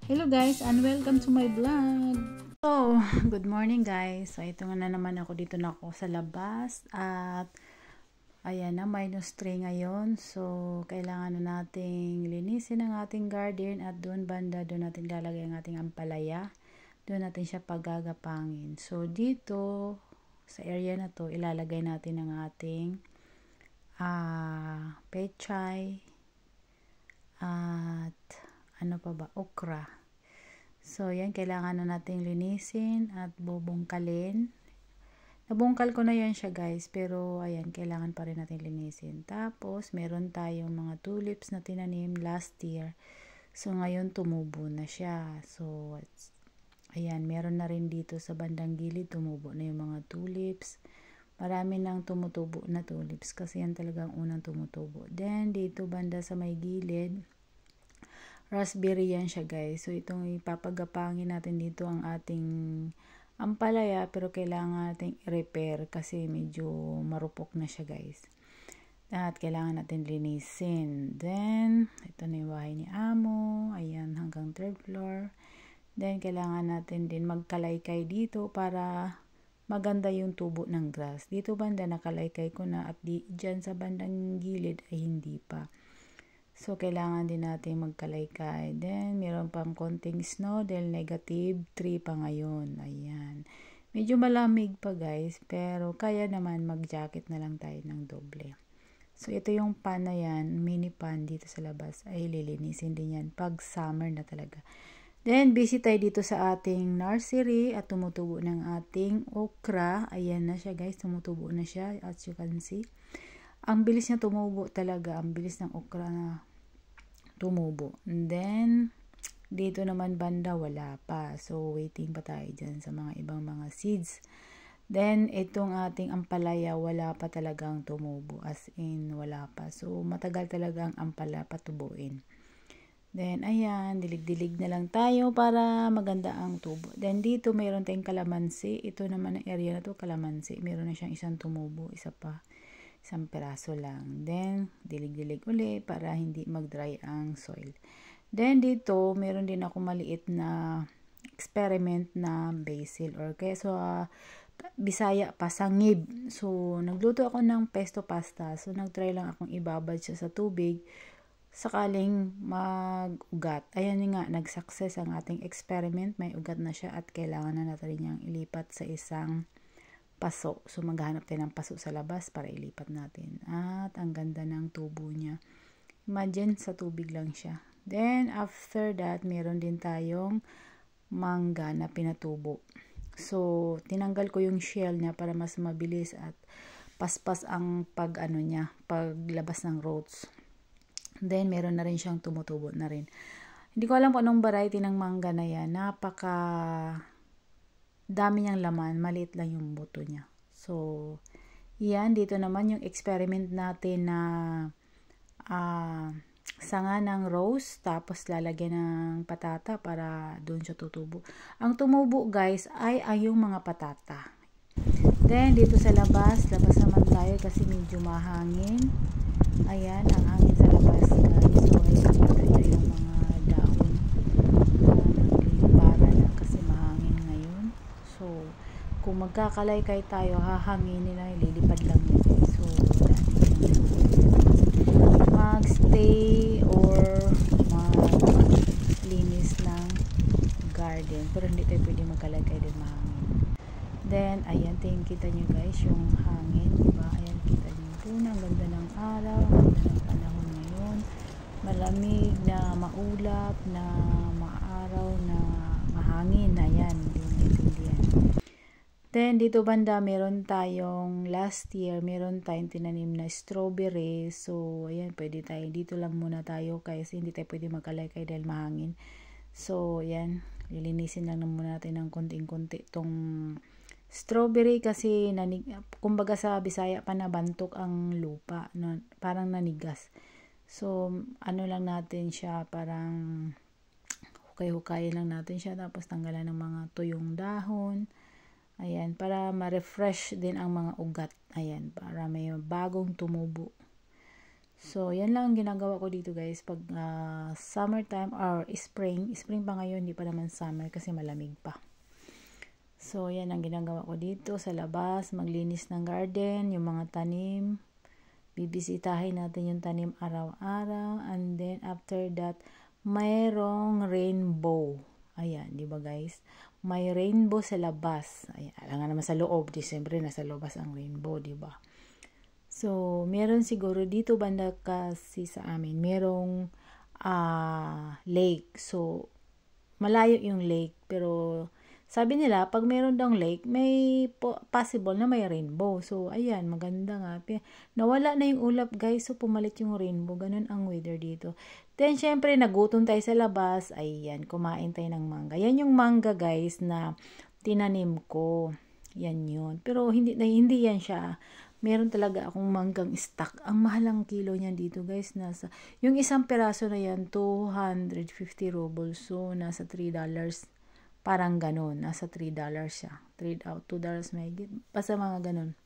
Hello guys and welcome to my vlog. So, good morning guys. So, ito nga na naman ako dito na ako sa labas at ayan na, -3 ngayon. So, kailangan na nating linisin ang ating garden at doon banda, doon natin lalagay ang ating ampalaya. Doon natin siya paggagapangin. So, dito sa area na to, ilalagay natin ang ating pechay at ano pa ba, okra. So, yan, kailangan na nating linisin at bubungkalin. Nabungkal ko na yan siya guys, pero ayan, kailangan pa rin natin linisin. Tapos, meron tayong mga tulips na tinanim last year. So, ngayon tumubo na siya. So, ayan, meron na rin dito sa bandang gilid, tumubo na yung mga tulips. Marami nang tumutubo na tulips kasi yan talagang unang tumutubo. Then, dito banda sa may gilid, raspberry yan siya guys. So, itong ipapagapangin natin dito ang ating ampalaya, pero kailangan natin i-repair kasi medyo marupok na siya guys. At kailangan natin linisin. Then, ito na yung bahay ni Amo. Ayan, hanggang 3rd floor. Then, kailangan natin din magkalaykay dito para maganda yung tubo ng grass. Dito banda nakalaykay ko na at dyan sa bandang gilid ay hindi pa. So, kailangan din natin magkalaykay. Then, meron pang konting snow dahil -3 pa ngayon. Ayan. Medyo malamig pa guys, pero kaya naman mag-jacket na lang tayo ng doble. So, ito yung pan na yan, mini pan dito sa labas. Ay, lilinisin din yan pag summer na talaga. Then, busy tayo dito sa ating nursery at tumutubo ng ating okra. Ayan na siya guys, tumutubo na siya as you can see. Ang bilis niya tumubo talaga, ang bilis ng okra na tumubo. And then, dito naman banda wala pa. So, waiting pa tayo dyan sa mga ibang mga seeds. Then, itong ating ampalaya, wala pa talagang tumubo. As in, wala pa. So, matagal talaga ang ampalaya patubuin. Then, ayan, dilig-dilig na lang tayo para maganda ang tubo. Then, dito mayroon tayong kalamansi. Ito naman ang area na to, kalamansi. Meron na siyang isang tumubo, isa pa. Isang peraso lang. Then, dilig-dilig uli para hindi mag-dry ang soil. Then, dito, meron din ako maliit na experiment na basil or kaya so, Bisaya pa, sangib. So, nagluto ako ng pesto pasta. So, nagtry lang akong ibabad siya sa tubig sakaling mag-ugat. Ayan nga, nag-success ang ating experiment. May ugat na siya at kailangan na natin niyang ilipat sa isang paso. So, maghanap tayo ng paso sa labas para ilipat natin. At ang ganda ng tubo niya. Imagine, sa tubig lang siya. Then, after that, meron din tayong mangga na pinatubo. So, tinanggal ko yung shell niya para mas mabilis at paspas ang paglabas ng roots. Then, meron na rin siyang tumutubo na rin. Hindi ko alam kung anong variety ng mangga na yan. Napaka dami niyang laman. Maliit lang yung buto niya. So, yan. Dito naman yung experiment natin na sanga ng rose. Tapos, lalagyan ng patata para doon siya tutubo. Ang tumubo, guys, ay yung mga patata. Then, dito sa labas naman tayo kasi medyo mahangin. Ayan, ang hangin sa labas guys. So, ayan, kita nyo yung mga dahon naglilipara na kasi mahangin ngayon. So, kung magkakalaykay tayo, hahanginin na, lilipad lang yun. So, wala mag-stay or maglinis ng garden. Pero hindi tayo pwede magkalaykay din mahangin. Then, ayan, kita nyo guys, yung hangin, diba? Ayan, kita nyo doon, ang ganda ng araw, ang ganda ng panahon ngayon. Malamig na maulap, na maaraw, na mahangin. Ayan, hindi naintindihan. Then, dito banda, meron tayong last year, meron tayong tinanim na strawberry. So, ayan, pwede tayo. Dito lang muna tayo kasi hindi tayo pwede magkalaykay dahil mahangin. So, ayan, lilinisin lang muna natin ng konting-konti itong strawberry kasi kumbaga sa Bisaya pa nabantok ang lupa, no? Parang nanigas. So, ano lang natin siya, parang hukay-hukayin lang natin siya tapos tanggalan ng mga tuyong dahon. Ayan, para ma-refresh din ang mga ugat. Ayan, para may bagong tumubo. So, yan lang ang ginagawa ko dito guys pag summertime or spring. Spring pa ngayon, hindi pa naman summer kasi malamig pa. So, yan ang ginagawa ko dito sa labas. Maglinis ng garden, yung mga tanim. Bibisitahin natin yung tanim araw-araw. And then, after that, mayroong rainbow. Ayan, di ba guys? May rainbow sa labas. Ayan, alam nga naman sa loob. Siyempre, nasa labas ang rainbow, di ba? So, meron siguro dito banda kasi sa amin, merong lake. So, malayo yung lake. Pero, sabi nila, pag meron daw lake, may possible na may rainbow. So, ayan, maganda nga. Nawala na yung ulap, guys. So, pumalit yung rainbow. Ganun ang weather dito. Then, syempre, nagutom tayo sa labas. Ayan, kumain tayo ng mangga. Yan yung mangga, guys, na tinanim ko. Yan yun. Pero, hindi yan siya. Meron talaga akong manggang stock. Ang mahal ang kilo niyan dito, guys. Yung isang peraso na yan, 250 rubles. So, nasa $3. Parang ganun. Nasa $3 siya. $2 may higit. Basta mga ganun.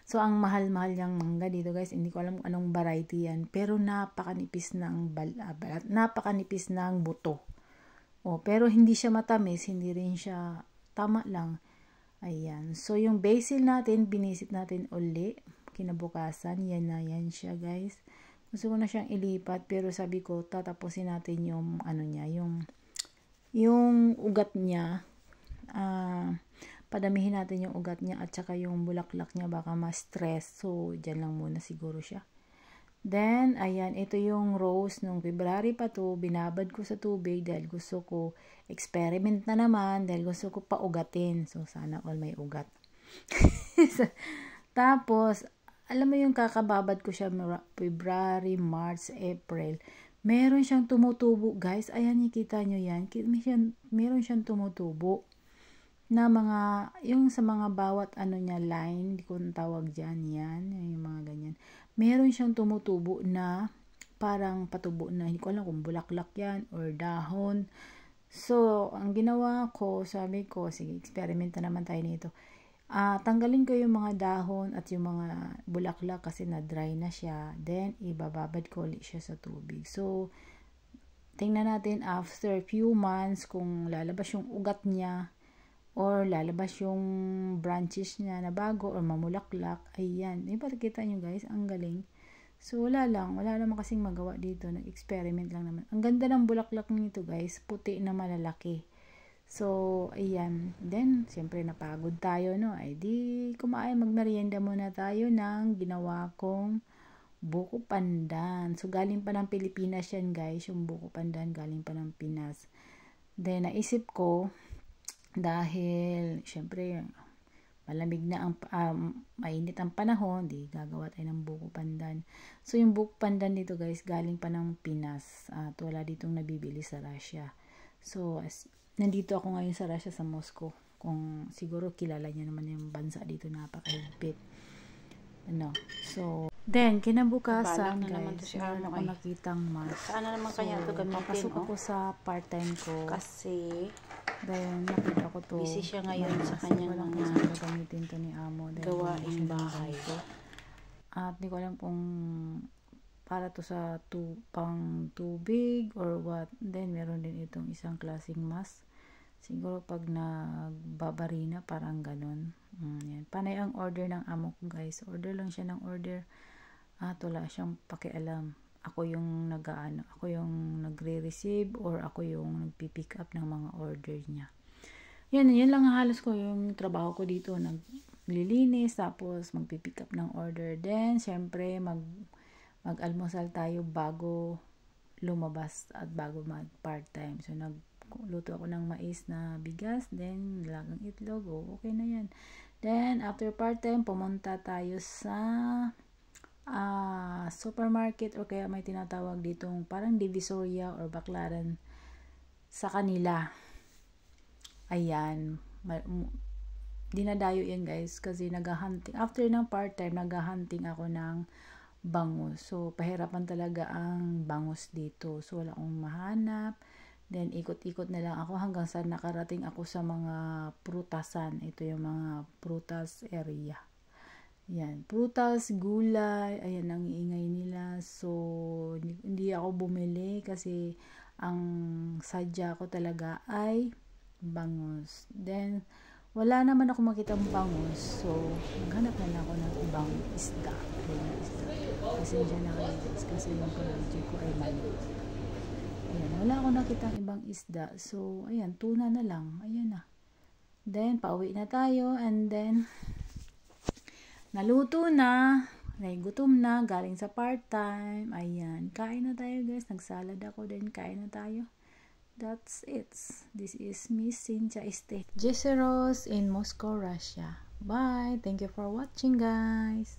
So, ang mahal-mahal niyang mangga dito, guys. Hindi ko alam kung anong variety yan. Pero, napakanipis ng balat. Napakanipis ng buto. Pero, hindi siya matamis. Hindi rin siya tama lang. Ayan. So, yung basil natin, binisit natin uli. Kinabukasan. Yan na yan siya, guys. Gusto ko na siyang ilipat. Pero sabi ko, tatapusin natin yung, yung ugat niya. Padamihin natin yung ugat niya at saka yung bulaklak niya. Baka ma-stress. So, dyan lang muna siguro siya. Then, ayan, ito yung rose nung February pa to, binabad ko sa tubig dahil gusto ko experiment na naman, dahil gusto ko paugatin. So, sana all may ugat. Tapos, alam mo yung kakababad ko siya February, March, April. Meron siyang tumutubo, guys. Ayan, nakita nyo yan. Meron siyang tumutubo na mga, yung sa mga bawat niya, line, hindi ko tawag dyan, yan, yung mga ganyan. Meron siyang tumutubo na parang patubo na, hindi ko alam kung bulaklak yan or dahon. So, ang ginawa ko, sabi ko, sige, experiment na naman tayo nito. Tanggalin ko yung mga dahon at yung mga bulaklak kasi na-dry na siya. Then, ibababad ko ulit siya sa tubig. So, tingnan natin after few months kung lalabas yung ugat niya or lalabas yung branches niya na bago or mamulaklak. Ayan. Kita nyo guys, ang galing. So, wala naman kasing magawa dito. Nag-experiment lang naman. Ang ganda ng bulaklak nito guys. Puti na malalaki. So, ayan. Then, siyempre napagod tayo, no? Ay di, magmerienda muna tayo ng ginawa kong buko pandan. So, galing pa ng Pilipinas yan guys. Yung buko pandan galing pa ng Pinas. Then, naisip ko, dahil, syempre, malamig na mainit ang panahon, di gagawa tayo ng buko pandan. So, yung buko pandan dito guys, galing pa ng Pinas. At wala ditong nabibili sa Russia. So, nandito ako ngayon sa Russia, sa Moscow. Kung siguro kilala niya naman yung bansa dito, napakahigpit. So, then, kinabukasan guys, meron ako nakitang mask. Saan na naman kaya ito gamitin? Papasok ako sa part-time ko. Kasi, then, nakita ko to. busy siya ngayon sa kanyang mga gagamitin to ni Amo. gawaing bahay. At di ko alam kung para to sa pang tubig or what. Then, meron din itong isang klaseng mask. Siguro pag nagbabarina, parang ganun. Yan. Panay ang order ng amo ko guys. Order lang siya ng order. At wala siyang pakialam. Ako yung ako yung nagre-receive or ako yung nagpi-pick up ng mga order niya. Yan lang halos ko yung trabaho ko dito. Naglilinis, tapos magpi-pick up ng order. Then, syempre, mag-almusal tayo bago lumabas at bago mag-part-time. So, nagluto ako ng mais na bigas, then lagang itlog, okay na yan. Then, after part-time, pumunta tayo sa supermarket or kaya may tinatawag ditong parang Divisoria or Baclaran sa kanila. Ayan. Dinadayo yan guys kasi naghahunting. After ng part-time, naghahunting ako ng bangus. So, pahirapan talaga ang bangus dito. So, wala akong mahanap. Then, ikot-ikot na lang ako hanggang sa nakarating ako sa mga prutasan. Ito yung mga prutas area. Yan, prutas, gulay, ayan ang iingay nila. So, hindi ako bumili kasi ang sadya ko talaga ay bangus. Then, wala naman ako makitang bangus. So, naghanap na lang ako ng ibang isda. Pasensya na kayo guys kasi yung allergy ko ay mali. Ayan, wala ako nakitang ibang isda. So, ayan, tuna na lang. Ayan na. Then, pauwi na tayo. And then, naluto na, gutom na, galing sa part-time. Ayan, kain na tayo guys. Nagsalad ako din, kain na tayo. That's it. This is Miss Cynthia Estate, Jezero in Moscow, Russia. Bye. Thank you for watching guys.